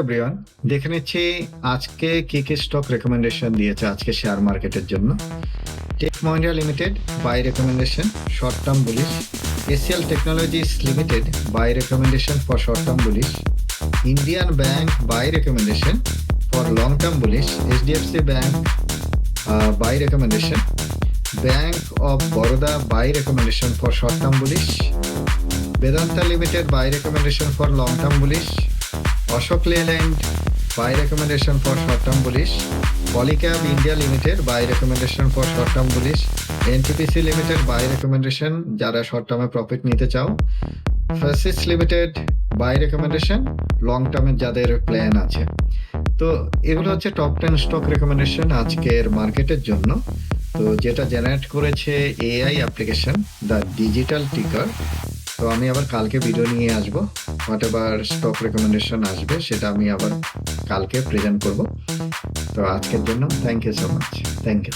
Everyone, দেখে নিচ্ছি আজকে কি কি স্টক রেকমেন্ডেশন দিয়েছে আজকে শেয়ার মার্কেটের জন্য। Tech Mahindra Limited buy recommendation short term bullish. HCL Technologies Limited buy recommendation for short term bullish. Indian Bank buy recommendation for long term bullish. HDFC Bank buy recommendation. Bank of Baroda buy recommendation for short term bullish. Vedanta Limited buy recommendation for long term bullish. Ashok Leyland buy recommendation for short term bullish. Polycab India Limited buy recommendation for short term bullish. NTPC Limited buy recommendation যারা short term এ profit নিতে চাও। Fasis Limited buy recommendation long term এ যাদের plan আছে। তো এগুলো হচ্ছে top 10 stock recommendation আজকের মার্কেটের জন্য। তো যেটা জেনারেট করেছে এআই অ্যাপ্লিকেশন দ্য ডিজিটাল টিকার। তো আমি আবার কালকে ভিডিও নিয়ে আসবো, হোয়াট এভার স্টক রেকমেন্ডেশন আসবে সেটা আমি আবার কালকে প্রেজেন্ট করব। তো আজকের জন্য thank you so much, thank you.